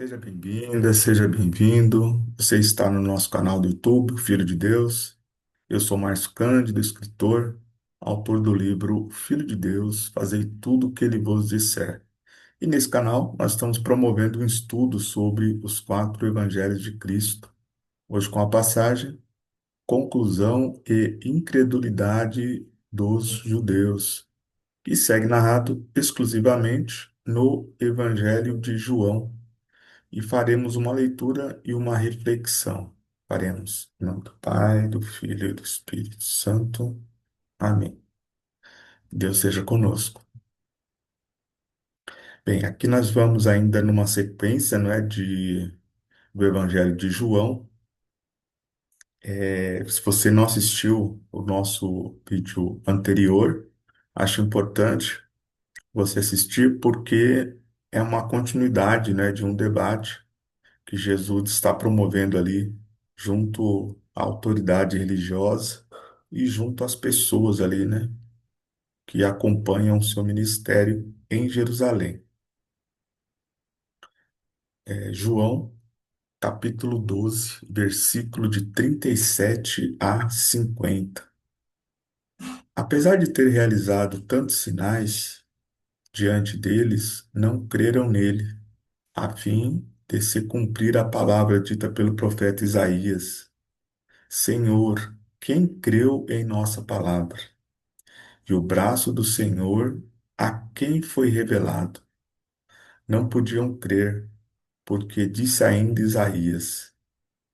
Seja bem-vinda, seja bem-vindo. Você está no nosso canal do YouTube, Filho de Deus. Eu sou Márcio Cândido, escritor, autor do livro Filho de Deus, Fazei tudo o que ele vos disser. E nesse canal nós estamos promovendo um estudo sobre os quatro evangelhos de Cristo. Hoje com a passagem Conclusão e Incredulidade dos Judeus, que segue narrado exclusivamente no Evangelho de João e faremos uma leitura e uma reflexão. Faremos em nome do Pai, do Filho e do Espírito Santo. Amém. Deus seja conosco. Bem, aqui nós vamos ainda numa sequência, não é, do Evangelho de João. Se você não assistiu o nosso vídeo anterior, acho importante você assistir porque é uma continuidade, né, de um debate que Jesus está promovendo ali junto à autoridade religiosa e junto às pessoas ali, né, que acompanham o seu ministério em Jerusalém. João, capítulo 12, versículo de 37 a 50. Apesar de ter realizado tantos sinais diante deles, não creram nele, a fim de se cumprir a palavra dita pelo profeta Isaías: Senhor, quem creu em nossa palavra? E o braço do Senhor a quem foi revelado? Não podiam crer, porque disse ainda Isaías: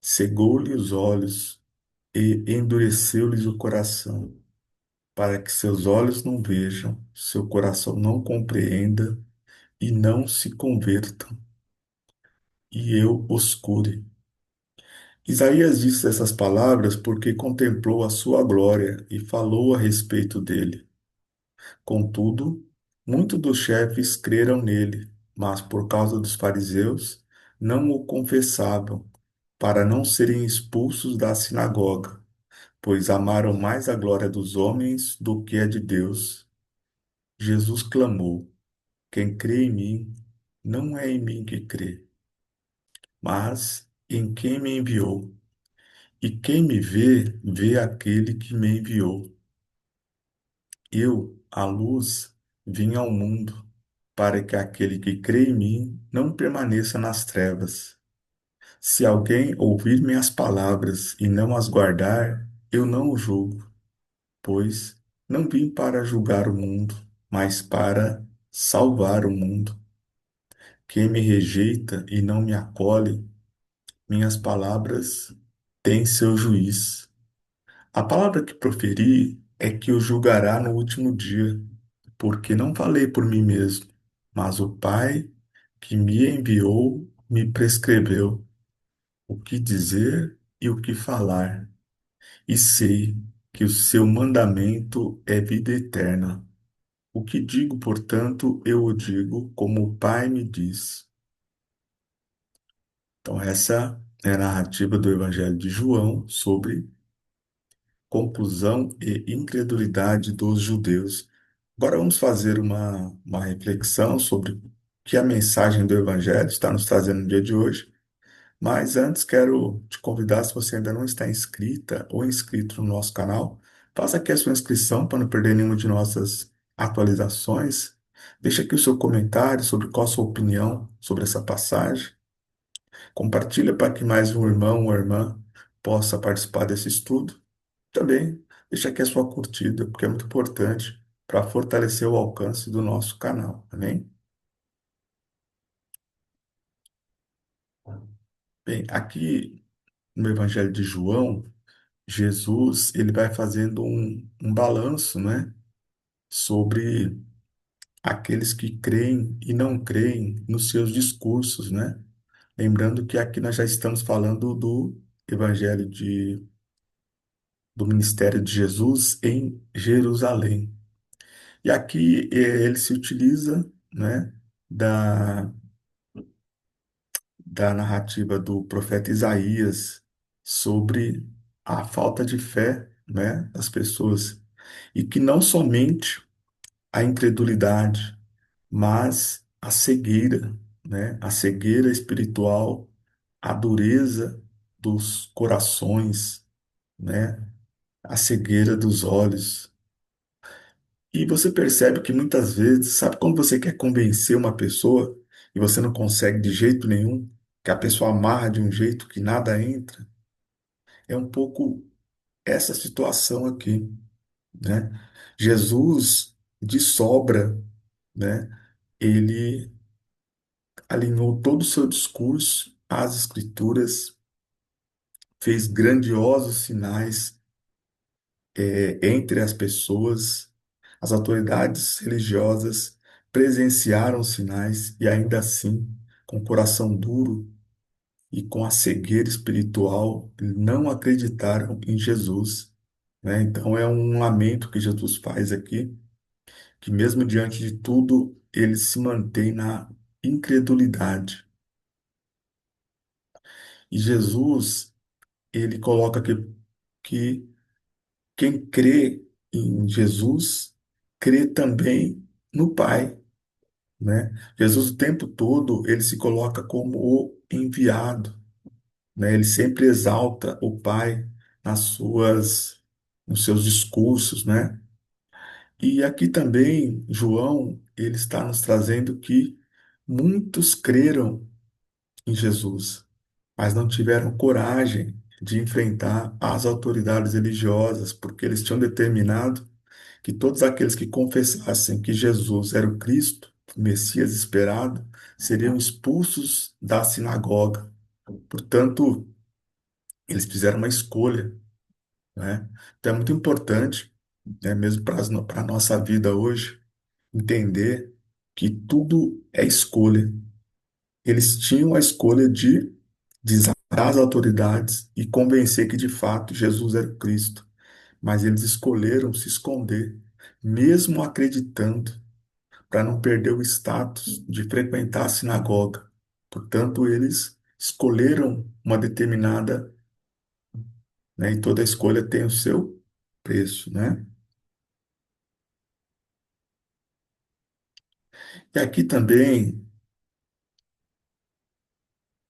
cegou-lhe os olhos e endureceu-lhes o coração, para que seus olhos não vejam, seu coração não compreenda e não se convertam, e eu os cure. Isaías disse essas palavras porque contemplou a sua glória e falou a respeito dele. Contudo, muitos dos chefes creram nele, mas por causa dos fariseus não o confessavam, para não serem expulsos da sinagoga, pois amaram mais a glória dos homens do que a de Deus. Jesus clamou: Quem crê em mim, não é em mim que crê, mas em quem me enviou. E quem me vê, vê aquele que me enviou. Eu, a luz, vim ao mundo, para que aquele que crê em mim não permaneça nas trevas. Se alguém ouvir minhas palavras e não as guardar, eu não o julgo, pois não vim para julgar o mundo, mas para salvar o mundo. Quem me rejeita e não me acolhe, minhas palavras têm seu juiz. A palavra que proferi é que o julgará no último dia, porque não falei por mim mesmo, mas o Pai que me enviou me prescreveu o que dizer e o que falar, e sei que o seu mandamento é vida eterna. O que digo, portanto, eu o digo como o Pai me diz. Então, essa é a narrativa do Evangelho de João sobre conclusão e incredulidade dos judeus. Agora vamos fazer uma reflexão sobre o que a mensagem do Evangelho está nos trazendo no dia de hoje. Mas antes quero te convidar, se você ainda não está inscrita ou inscrito no nosso canal, faça aqui a sua inscrição para não perder nenhuma de nossas atualizações. Deixe aqui o seu comentário sobre qual a sua opinião sobre essa passagem. Compartilha para que mais um irmão ou irmã possa participar desse estudo. Também deixa aqui a sua curtida, porque é muito importante para fortalecer o alcance do nosso canal, amém? Bem, aqui no Evangelho de João, Jesus ele vai fazendo um balanço, né, sobre aqueles que creem e não creem nos seus discursos, né? Lembrando que aqui nós já estamos falando do Evangelho do ministério de Jesus em Jerusalém. E aqui ele se utiliza, né, da, da narrativa do profeta Isaías sobre a falta de fé, né, das pessoas, e que não somente a incredulidade, mas a cegueira, né? A cegueira espiritual, a dureza dos corações, né? A cegueira dos olhos. E você percebe que muitas vezes, sabe quando você quer convencer uma pessoa e você não consegue de jeito nenhum, que a pessoa amarra de um jeito que nada entra? É um pouco essa situação aqui, né? Jesus, de sobra, né? Ele alinhou todo o seu discurso às Escrituras, fez grandiosos sinais, entre as pessoas. As autoridades religiosas presenciaram os sinais e ainda assim, com o coração duro e com a cegueira espiritual, não acreditaram em Jesus, né? Então é um lamento que Jesus faz aqui, que mesmo diante de tudo, ele se mantém na incredulidade. E Jesus, ele coloca que quem crê em Jesus, crê também no Pai, né? Jesus o tempo todo, ele se coloca como o enviado, né? Ele sempre exalta o Pai nas nos seus discursos, né? E aqui também, João, ele está nos trazendo que muitos creram em Jesus, mas não tiveram coragem de enfrentar as autoridades religiosas, porque eles tinham determinado que todos aqueles que confessassem que Jesus era o Cristo, o Messias esperado, seriam expulsos da sinagoga. Portanto, eles fizeram uma escolha, né? Então é muito importante, né, mesmo para a nossa vida hoje, entender que tudo é escolha. Eles tinham a escolha de desafiar as autoridades e convencer que de fato Jesus era o Cristo, mas eles escolheram se esconder, mesmo acreditando, para não perder o status de frequentar a sinagoga. Portanto, eles escolheram uma determinada, né, e toda escolha tem o seu preço, né? E aqui também,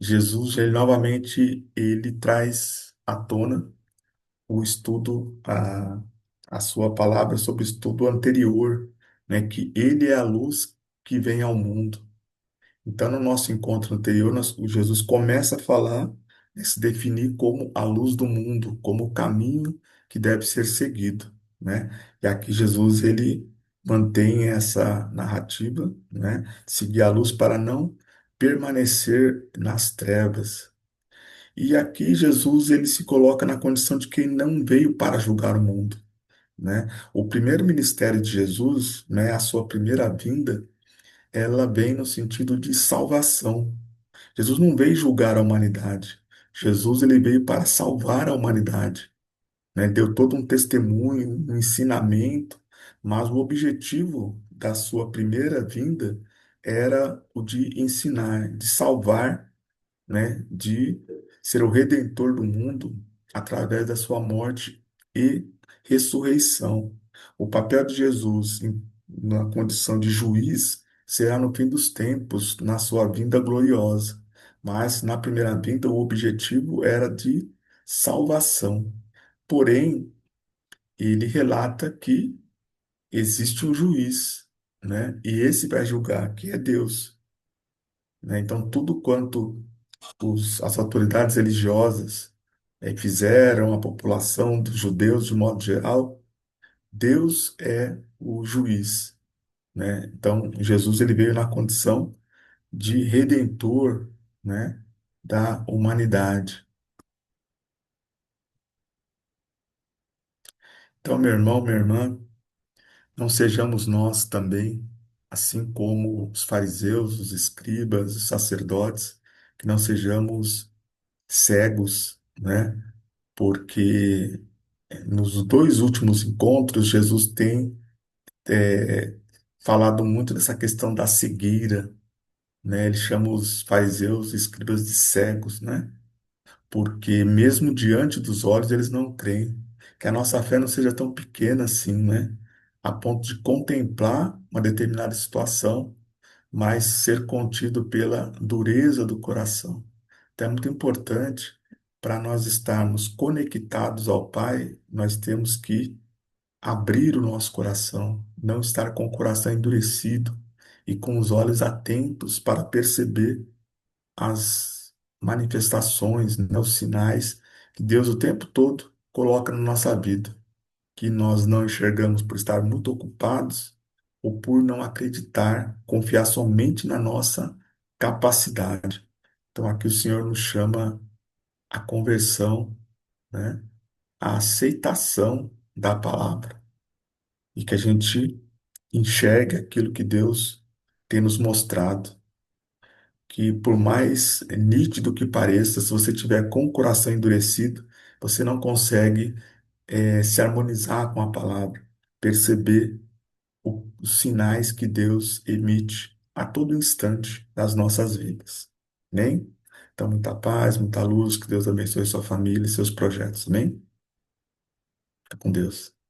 Jesus, ele novamente, ele traz à tona o estudo, a sua palavra sobre o estudo anterior, né, que ele é a luz que vem ao mundo. Então, no nosso encontro anterior, o Jesus começa a falar, né, se definir como a luz do mundo, como o caminho que deve ser seguido, né? E aqui Jesus, ele mantém essa narrativa, né? Seguir a luz para não permanecer nas trevas. E aqui Jesus, ele se coloca na condição de quem não veio para julgar o mundo, né? O primeiro ministério de Jesus, né, a sua primeira vinda, ela vem no sentido de salvação. Jesus não veio julgar a humanidade. Jesus, ele veio para salvar a humanidade, né? Deu todo um testemunho, um ensinamento, mas o objetivo da sua primeira vinda era o de ensinar, de salvar, né? De ser o redentor do mundo através da sua morte e ressurreição. O papel de Jesus na condição de juiz será no fim dos tempos, na sua vinda gloriosa. Mas na primeira vinda o objetivo era de salvação. Porém, ele relata que existe um juiz, né? E esse vai julgar, que é Deus, né? Então, tudo quanto as autoridades religiosas fizeram, a população dos judeus de modo geral, Deus é o juiz, né? Então, Jesus, ele veio na condição de redentor, né, da humanidade. Então, meu irmão, minha irmã, não sejamos nós também, assim como os fariseus, os escribas, os sacerdotes, que não sejamos cegos, né? Porque nos dois últimos encontros, Jesus tem falado muito dessa questão da cegueira, né? Ele chama os fariseus e escribas de cegos, né? Porque mesmo diante dos olhos eles não creem. Que a nossa fé não seja tão pequena assim, né? A ponto de contemplar uma determinada situação, mas ser contido pela dureza do coração. Então é muito importante para nós estarmos conectados ao Pai, nós temos que abrir o nosso coração, não estar com o coração endurecido e com os olhos atentos para perceber as manifestações, né, os sinais que Deus o tempo todo coloca na nossa vida, que nós não enxergamos por estar muito ocupados ou por não acreditar, confiar somente na nossa capacidade. Então aqui o Senhor nos chama à conversão, né, à aceitação da palavra e que a gente enxergue aquilo que Deus tem nos mostrado, que por mais nítido que pareça, se você tiver com o coração endurecido, você não consegue se harmonizar com a palavra, perceber os sinais que Deus emite a todo instante das nossas vidas. Amém? Então, muita paz, muita luz, que Deus abençoe sua família e seus projetos. Amém? Fica com Deus.